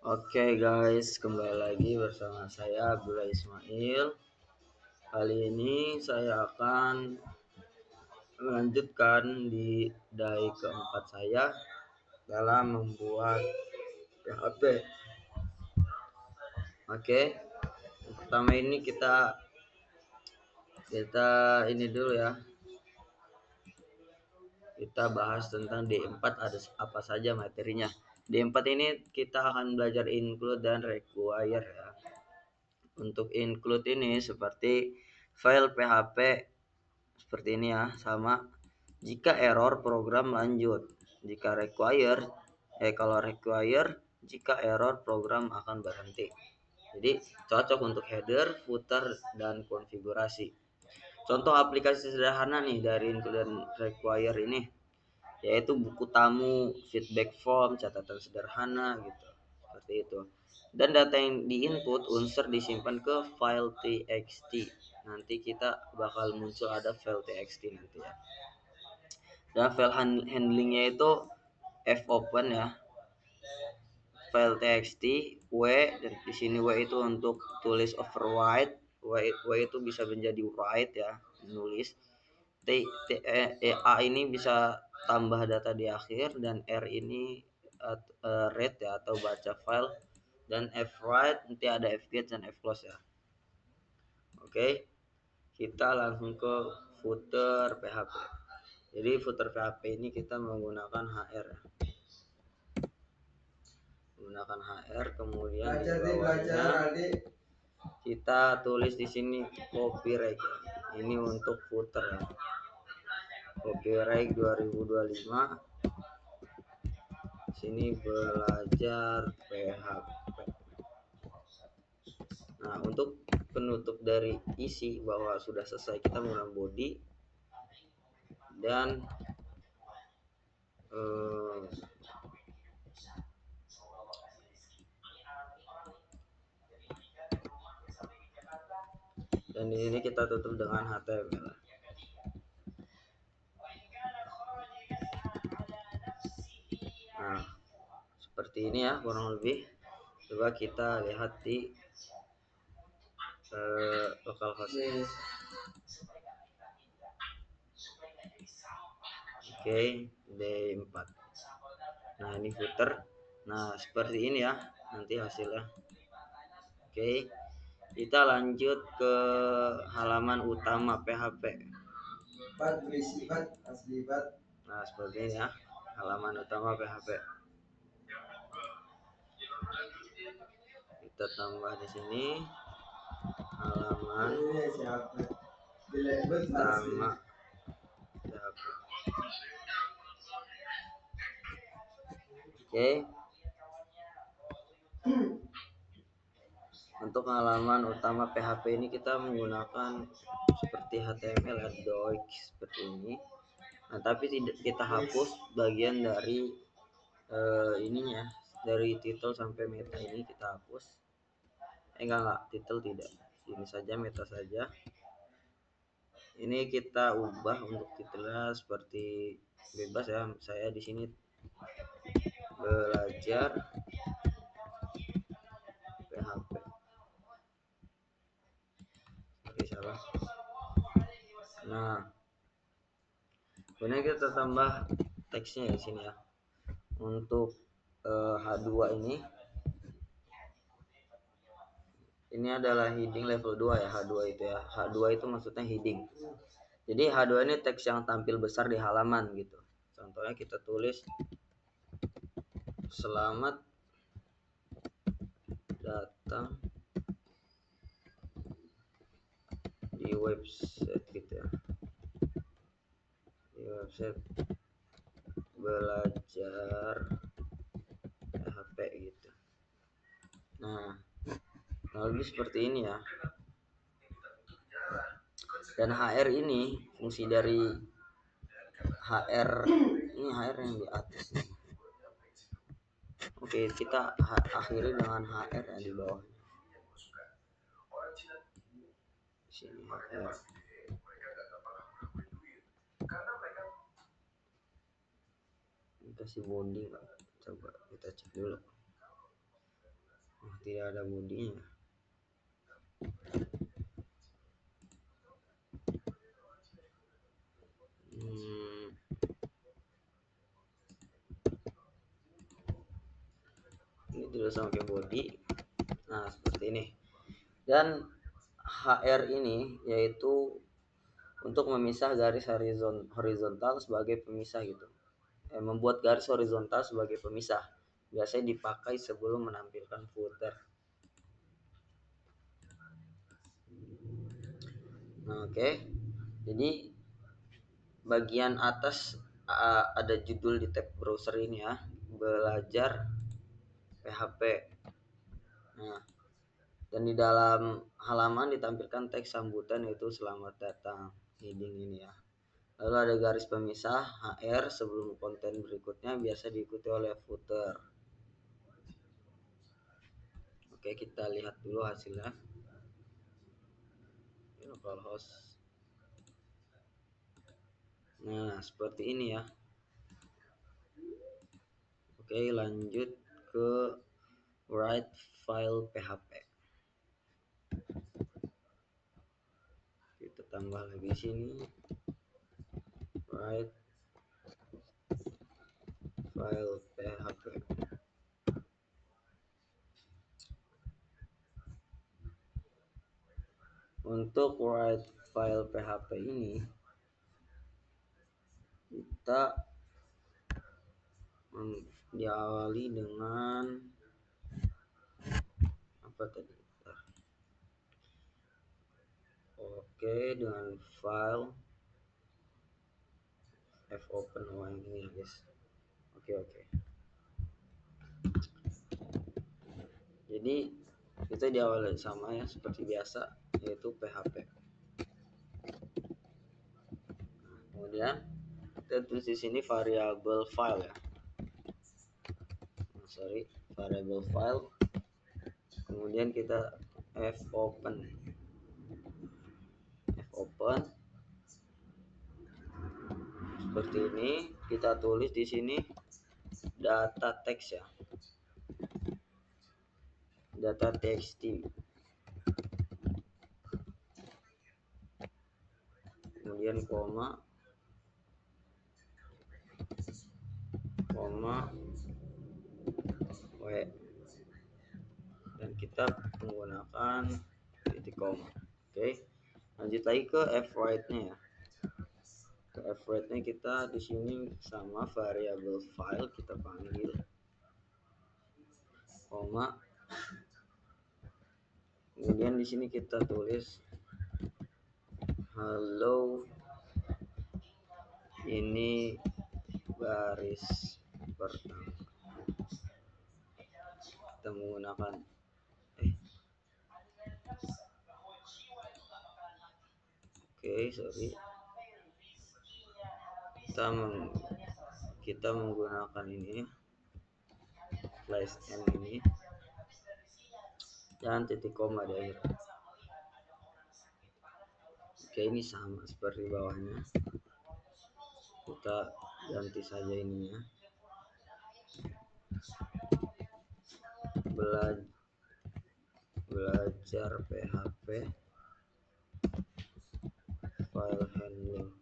Oke guys, kembali lagi bersama saya Abdullah Ismail. Kali ini saya akan melanjutkan di dai keempat saya dalam membuat PHP. Oke, yang pertama ini kita ini dulu ya. Kita bahas tentang D4 ada apa saja materinya. D4 ini kita akan belajar include dan require ya. Untuk include ini seperti file PHP seperti ini ya, sama jika error program lanjut, jika require kalau require jika error program akan berhenti. Jadi cocok untuk header, footer, dan konfigurasi. Contoh aplikasi sederhana nih dari include dan require ini, yaitu buku tamu, feedback form, catatan sederhana gitu, seperti itu. Dan data yang diinput unsur disimpan ke file txt. Nanti kita bakal muncul ada file txt nanti ya. Dan file handlingnya itu fopen ya, file txt, w, dan di sini w itu untuk tulis overwrite, w itu bisa menjadi write ya, menulis. A ini bisa tambah data di akhir, dan R ini read ya atau baca file, dan F write nanti ada F get dan F close ya. Oke, kita langsung ke footer PHP. Jadi footer PHP ini kita menggunakan HR ya. Menggunakan HR, kemudian di bawahnya kita tulis di sini copyright ya. Ini untuk footer ya. Copyright 2025. Sini belajar PHP. Nah, untuk penutup dari isi bahwa sudah selesai, kita menggunakan body dan di sini kita tutup dengan HTML. Nah, seperti ini ya kurang lebih. Coba kita lihat di localhost. Oke, D4. Nah, ini footer. Nah, seperti ini ya nanti hasilnya. Oke, kita lanjut ke halaman utama PHP. Nah, seperti ini ya halaman utama PHP. Kita tambah di sini halaman utama PHP. Oke. Untuk halaman utama PHP ini kita menggunakan seperti HTML doc seperti ini. Nah, tapi tidak kita hapus bagian dari ininya, dari title sampai meta ini kita hapus. Enggak, title tidak. Ini saja, meta saja. Ini kita ubah untuk titelnya seperti bebas ya. Saya di sini belajar PHP. Oke, salah. Nah, kemudian kita tambah teksnya di sini ya. Untuk H2 ini adalah heading level 2 ya. H2 itu ya. H2 itu maksudnya heading. Jadi H2 ini teks yang tampil besar di halaman gitu. Contohnya kita tulis selamat datang di website gitu ya. Di website belajar PHP gitu. Nah, lebih seperti ini ya. Dan HR ini fungsi dari HR ini, HR yang di atas nih. Oke, kita akhiri dengan HR yang di bawah. Sini HR. Ini kasih bonding, coba kita cek dulu. tidak ada bodinya. Ini tidak sampai body. Nah, seperti ini. Dan HR ini yaitu untuk memisah garis horizontal sebagai pemisah gitu. Membuat garis horizontal sebagai pemisah. Biasanya dipakai sebelum menampilkan footer. Nah, oke. Jadi bagian atas ada judul di tab browser ini ya, belajar PHP. Nah, dan di dalam halaman ditampilkan teks sambutan yaitu selamat datang, heading ini ya. Lalu ada garis pemisah HR sebelum konten berikutnya, biasa diikuti oleh footer. Oke, kita lihat dulu hasilnya. Localhost. Nah, seperti ini ya. Oke, lanjut ke write file PHP. Kita tambah lagi sini. Write file PHP. Untuk write file PHP ini kita diawali dengan apa tadi? Oke, dengan file fopen yang ini ya guys. Oke. Jadi kita diawali sama ya seperti biasa, yaitu PHP. Kemudian kita tulis di sini variable file ya. Variable file. Kemudian kita fopen seperti ini. Kita tulis di sini data teks ya, data txt. Kemudian koma w, dan kita menggunakan titik koma. Oke, lanjut lagi ke fwrite-nya ya. Ke fwrite-nya kita di sini sama variable file kita panggil koma. Kemudian di sini kita tulis halo, ini baris pertama. Kita menggunakan kita menggunakan ini slash n ini dan titik koma di akhir. Oke, ini sama seperti bawahnya. Kita ganti saja ininya. Belajar PHP file handling.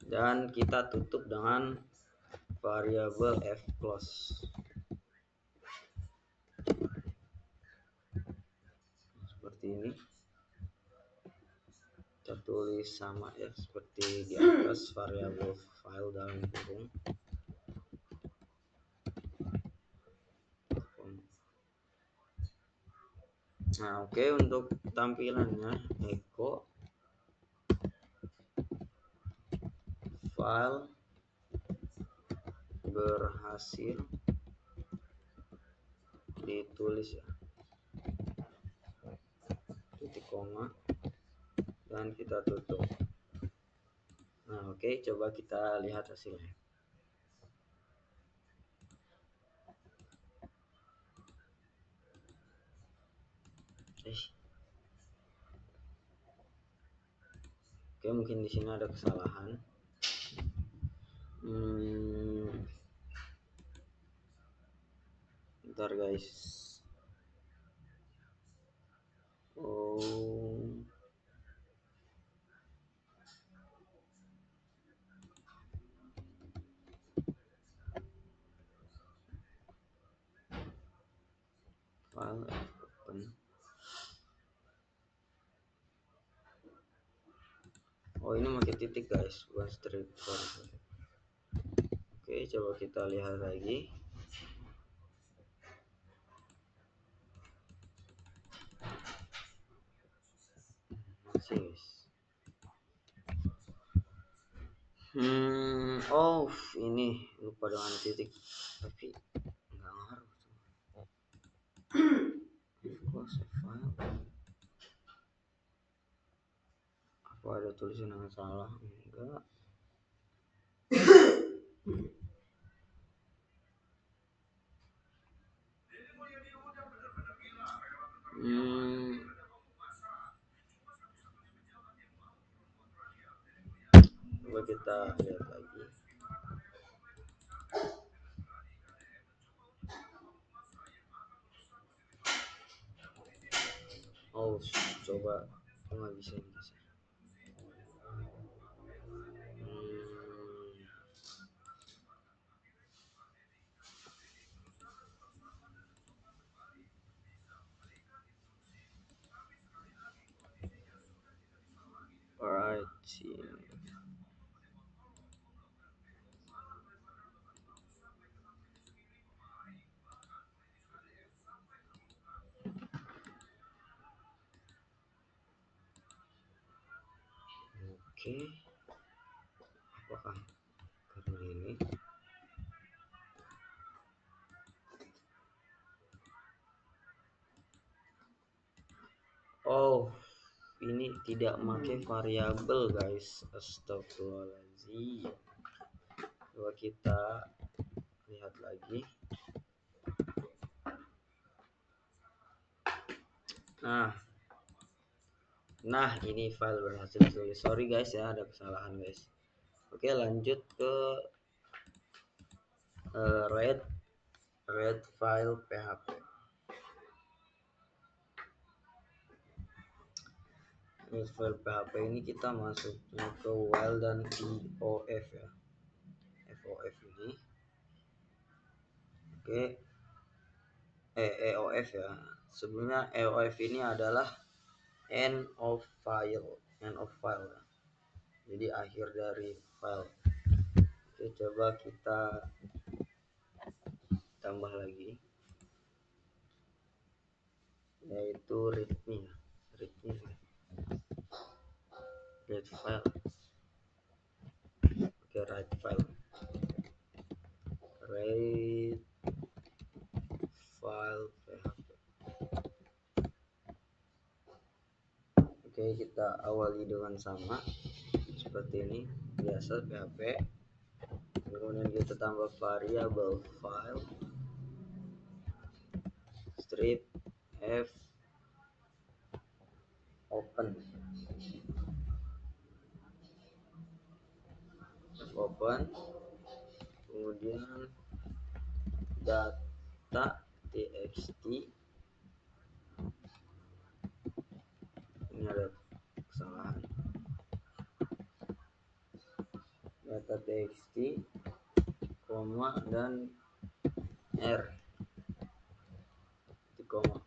Dan kita tutup dengan variabel fclose. Seperti ini. Kita tulis sama ya seperti di atas, variabel file dalam kurung. Nah, oke, untuk tampilannya echo file berhasil ditulis ya, titik koma, dan kita tutup. Nah, oke, coba kita lihat hasilnya. Oke, mungkin di sini ada kesalahan. Bentar guys. Oh, file open. Oh, ini pakai titik guys, bukan strip forward. Oke, coba kita lihat lagi. Masih guys. Oh, ini lupa dengan titik, tapi nggak ngaruh. Close file. Apa ada tulisan yang salah? Enggak. Coba kita lihat lagi. Oh, coba nggak bisa ini guys. Alright, oke. Apakah karena ini? Oh, ini tidak memakai variabel guys. Astagfirullahaladzim. Coba kita lihat lagi. Nah ini file berhasil ditulis. Sorry guys ya, ada kesalahan guys. Oke, lanjut ke read file php. Read file php ini kita masuknya ke while dan vof ya. vof ini oke. EOF ya. Sebelumnya EOF ini adalah end of file ya. Jadi akhir dari file. Oke, coba kita tambah lagi, yaitu readme ya. Read file. Oke, write file. Read file php. Oke, kita awali dengan sama seperti ini, biasa php. Kemudian kita tambah variabel file strip f open kemudian data txt. Ini ada kesalahan, data txt koma dan r di koma.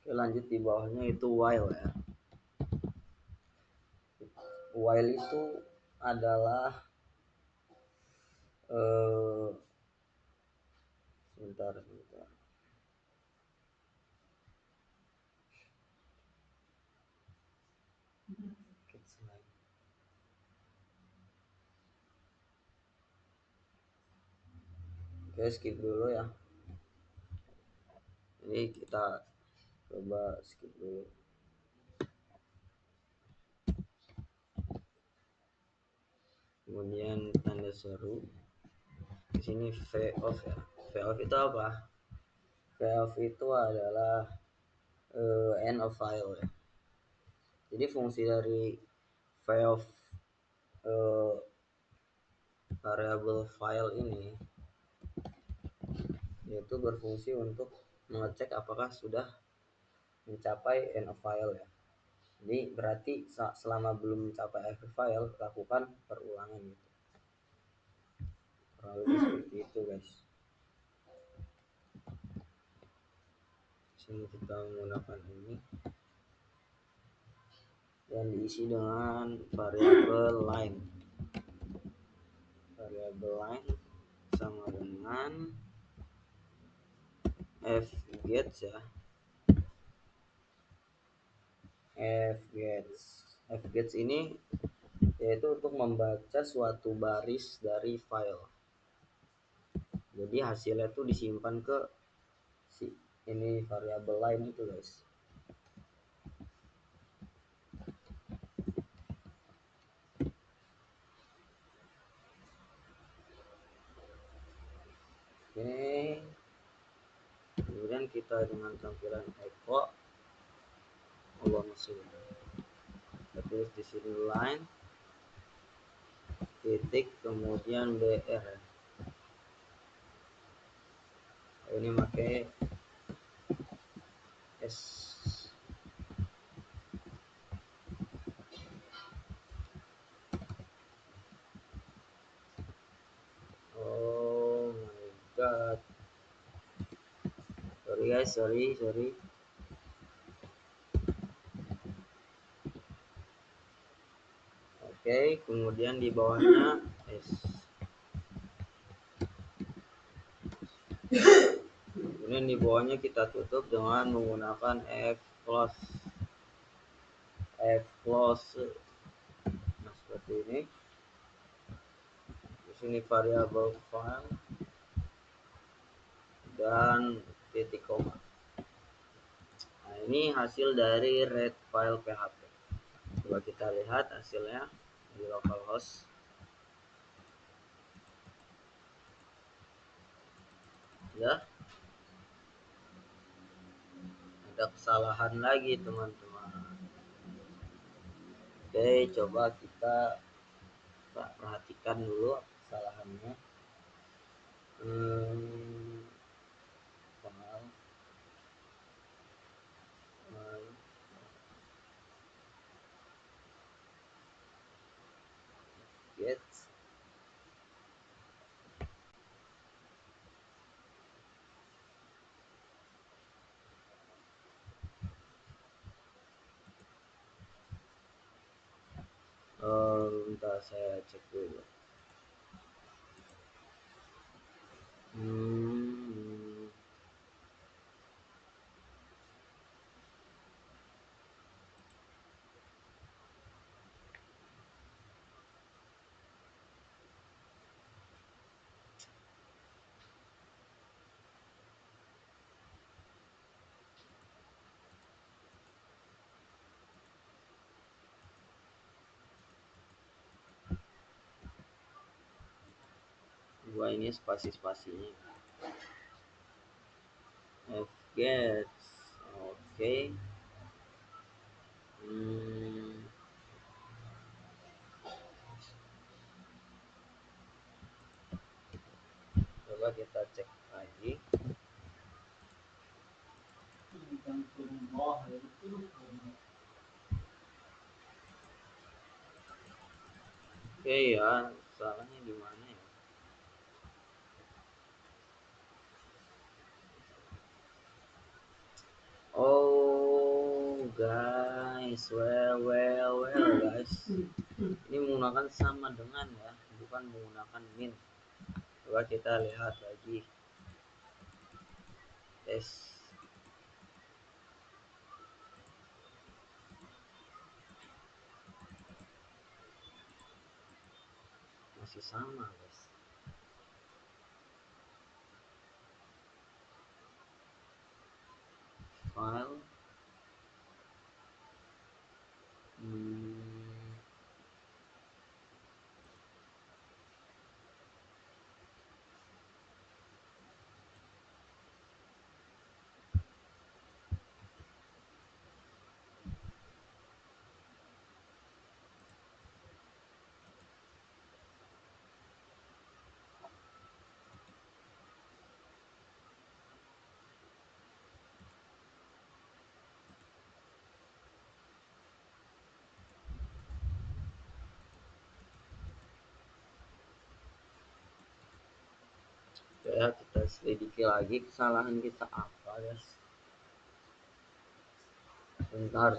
Oke, lanjut di bawahnya itu while ya. While itu adalah sebentar. Oke, skip dulu ya. Ini kita coba skip dulu. Kemudian tanda seru. Di sini vof ya. Vof itu apa? Vof itu adalah end of file ya. Jadi fungsi dari vof variable file ini yaitu berfungsi untuk mengecek apakah sudah mencapai end of file ya. Jadi berarti selama belum mencapai akhir file, lakukan perulangan gitu. Kurang lebih seperti itu guys. Sini kita menggunakan ini dan diisi dengan variabel line. Variabel line sama dengan fgets ya. Fgets ini yaitu untuk membaca suatu baris dari file. Jadi hasilnya tuh disimpan ke si ini variabel line itu guys. Oke. Kemudian kita dengan tampilan echo Allah mesin. Kita tulis di sini line titik kemudian br. Ini pakai s. Oh my god, sorry guys, sorry. Oke, kemudian di bawahnya s. Kemudian di bawahnya kita tutup dengan menggunakan f-close. Nah, seperti ini. Di sini variabel file dan titik koma. Nah, ini hasil dari read file PHP. Coba kita lihat hasilnya di localhost. Ya, ada kesalahan lagi teman-teman. Oke, coba kita perhatikan dulu kesalahannya. File. Get. Bentar saya cek dulu. Gua ini spasi-spasinya fgets. Oke. Coba kita cek lagi. Oke ya, salahnya di mana ya? Oh guys, well guys, ini menggunakan sama dengan ya, bukan menggunakan min. Coba kita lihat lagi. Tes. Masih sama guys. File. Ya, kita selidiki lagi kesalahan kita apa, guys. Sebentar.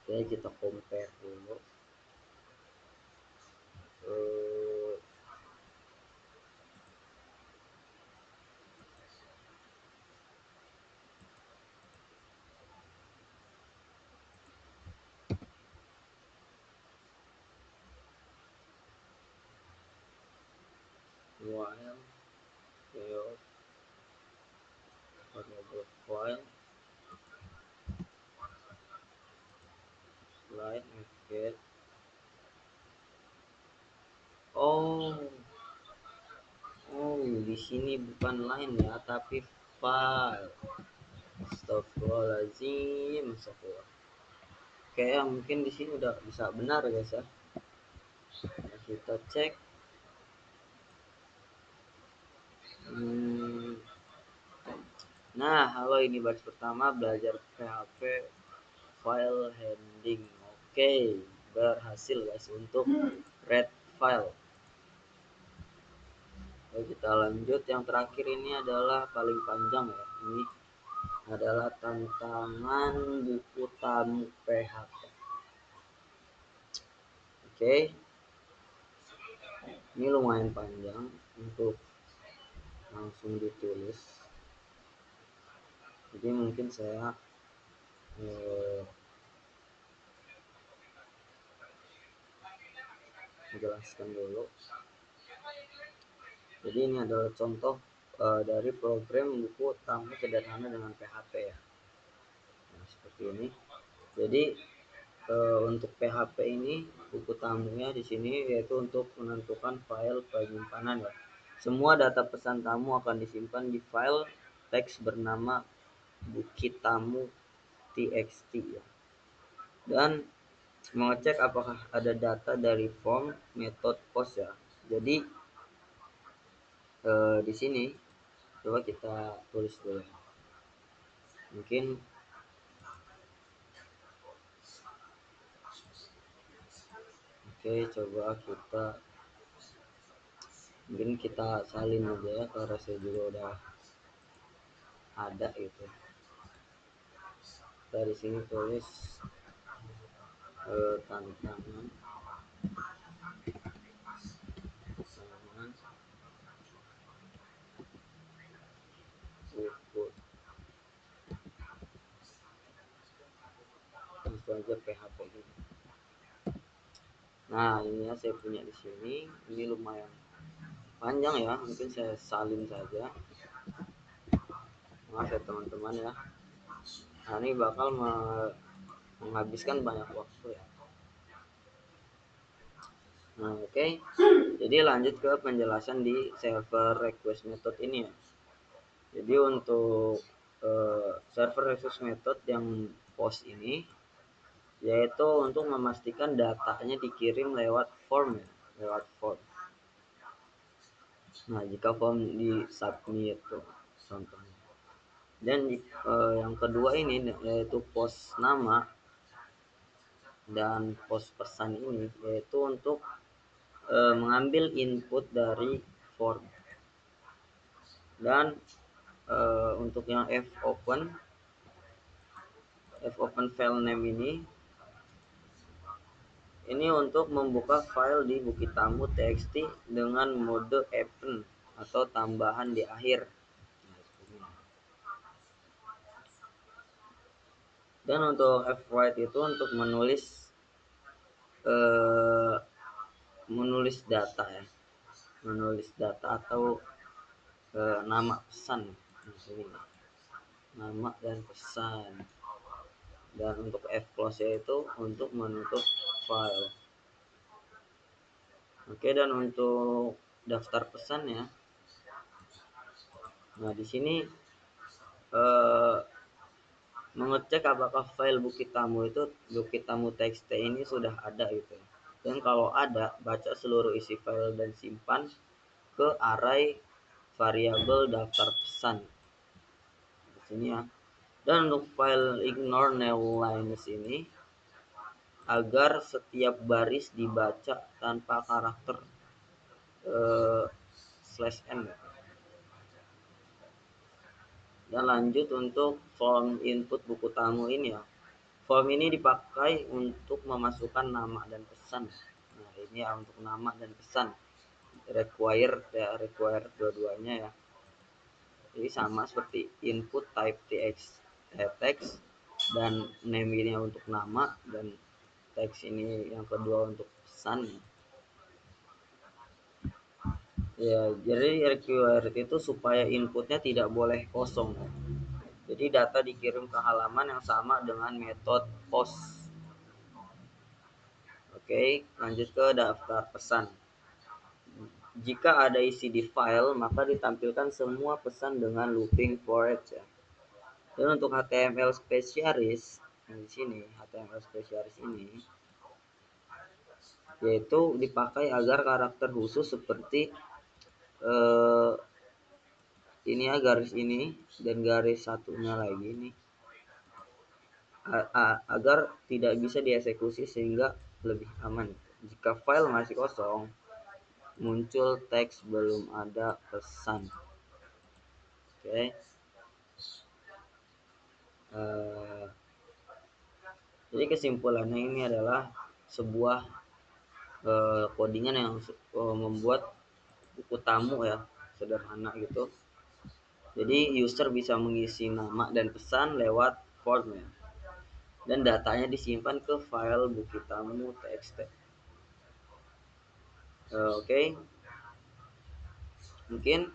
Oke, kita compare dulu. Eh, while field variable file slide navigate. Oh, di sini bukan line ya, tapi file. Astagfirullahaladzim, astagfirullah. Kayak mungkin di sini udah bisa benar, guys ya. Nah, kita cek. Hmm, Nah, halo, ini batch pertama belajar PHP file handling. Oke, berhasil guys untuk read file. Oke, kita lanjut. Yang terakhir ini adalah paling panjang ya. Ini adalah tantangan buku tamu PHP. Oke, ini lumayan panjang untuk langsung ditulis. Jadi mungkin saya menjelaskan dulu. Jadi ini adalah contoh dari program buku tamu sederhana dengan PHP ya. Nah, seperti ini. Jadi untuk PHP ini buku tamunya di sini yaitu untuk menentukan file penyimpanan ya. Semua data pesan tamu akan disimpan di file teks bernama bukit tamu txt ya. Dan mengecek apakah ada data dari form method post ya. Jadi di sini coba kita tulis dulu. Mungkin coba kita salin aja ya, karena saya juga udah ada itu. Dari sini tulis tantangan buku, langsung aja PHP ini. Nah, ini ya saya punya di sini. Ini lumayan panjang ya, mungkin saya salin saja. Maaf ya teman-teman ya. Nah, ini bakal menghabiskan banyak waktu ya. Nah, oke. Jadi lanjut ke penjelasan di server request method ini ya. Jadi untuk server request method yang post ini yaitu untuk memastikan datanya dikirim lewat form ya, lewat form. Nah, jika form di submit tuh contohnya. Dan yang kedua ini yaitu post nama dan post pesan ini yaitu untuk mengambil input dari form. Dan untuk yang fopen file name ini untuk membuka file di bukit tamu txt dengan mode append atau tambahan di akhir. Dan untuk fwrite itu untuk menulis data ya, menulis data atau nama pesan. Ini nama dan pesan. Dan untuk fclose itu untuk menutup file. Oke, dan untuk daftar pesan ya. Nah, di sini mengecek apakah file bukit tamu txt ini sudah ada gitu. Dan kalau ada, baca seluruh isi file dan simpan ke array variabel daftar pesan. sini ya. Dan untuk file ignore null lines ini agar setiap baris dibaca tanpa karakter slash n. Dan lanjut untuk form input buku tamu ini ya. Form ini dipakai untuk memasukkan nama dan pesan. Nah, ini ya untuk nama dan pesan. Require ya, require dua-duanya ya. Jadi sama seperti input type text dan name ini untuk nama dan teks ini yang kedua untuk pesan. Ya, jadi required itu supaya inputnya tidak boleh kosong. Jadi data dikirim ke halaman yang sama dengan metode post. Oke, lanjut ke daftar pesan. Jika ada isi di file, maka ditampilkan semua pesan dengan looping for each ya. Dan untuk HTML spesialis, nah di sini HTML spesialis ini yaitu dipakai agar karakter khusus seperti eh, ini ya, garis ini dan garis satunya lagi ini agar tidak bisa dieksekusi sehingga lebih aman. Jika file masih kosong, muncul teks belum ada pesan. Oke. Eh, jadi kesimpulannya ini adalah sebuah codingan yang membuat buku tamu ya, sederhana gitu. Jadi user bisa mengisi nama dan pesan lewat form ya. Dan datanya disimpan ke file buku tamu txt. Oke. Mungkin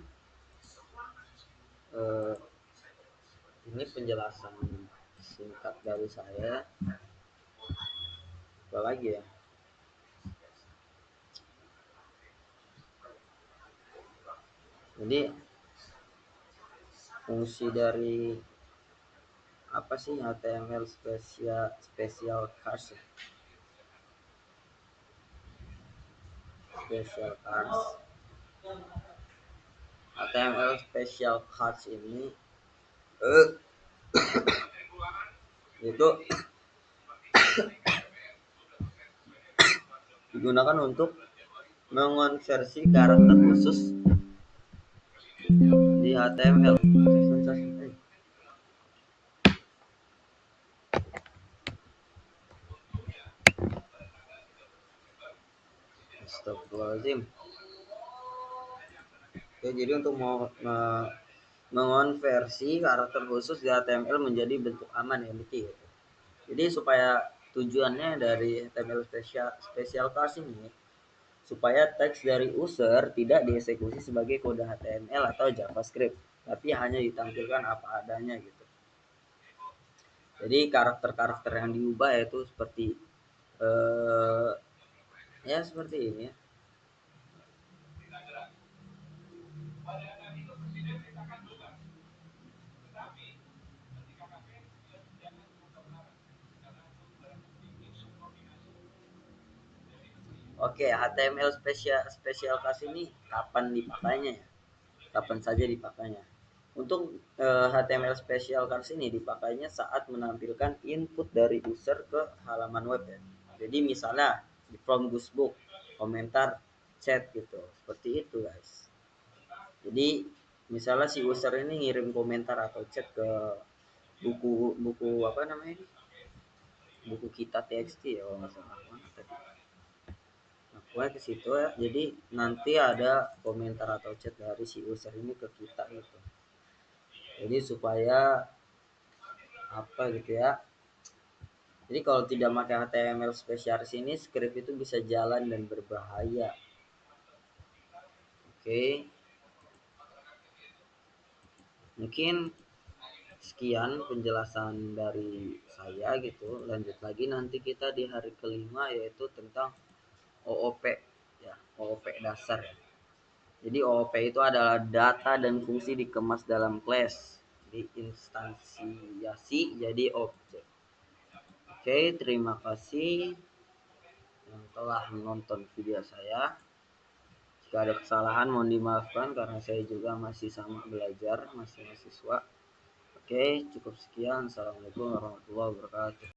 uh, ini penjelasan singkat dari saya. Apa lagi ya? Jadi fungsi dari apa sih HTML special cars ya? Special cars. HTML special cars ini itu digunakan untuk mengonversi karakter khusus di HTML. Astagfirullahaladzim. Oke, jadi untuk mengonversi karakter khusus di HTML menjadi bentuk aman ya, Miki. Jadi supaya tujuannya dari HTML special class ini supaya teks dari user tidak dieksekusi sebagai kode HTML atau JavaScript, tapi hanya ditampilkan apa adanya gitu. Jadi karakter-karakter yang diubah yaitu seperti ya seperti ini ya. Oke, HTML special class ini kapan dipakainya ya? Kapan saja dipakainya? Untuk HTML special class ini dipakainya saat menampilkan input dari user ke halaman web ya. Jadi misalnya di from Guestbook, komentar, chat gitu. Seperti itu guys. Jadi misalnya si user ini ngirim komentar atau chat ke buku apa namanya ini? Buku kita TXT ya kalau nggak salah. Nah, ke situ ya. Jadi nanti ada komentar atau chat dari si user ini ke kita gitu. Jadi supaya apa gitu ya. Jadi kalau tidak pakai HTML spesialis ini, script itu bisa jalan dan berbahaya. Oke. Mungkin sekian penjelasan dari saya gitu. Lanjut lagi nanti kita di hari kelima yaitu tentang OOP ya, OOP dasar ya. Jadi OOP itu adalah data dan fungsi dikemas dalam class, diinstansiasi jadi objek. Oke, terima kasih yang telah menonton video saya. Jika ada kesalahan mohon dimaafkan karena saya juga masih sama belajar, masih mahasiswa. Oke, cukup sekian. Assalamualaikum warahmatullahi wabarakatuh.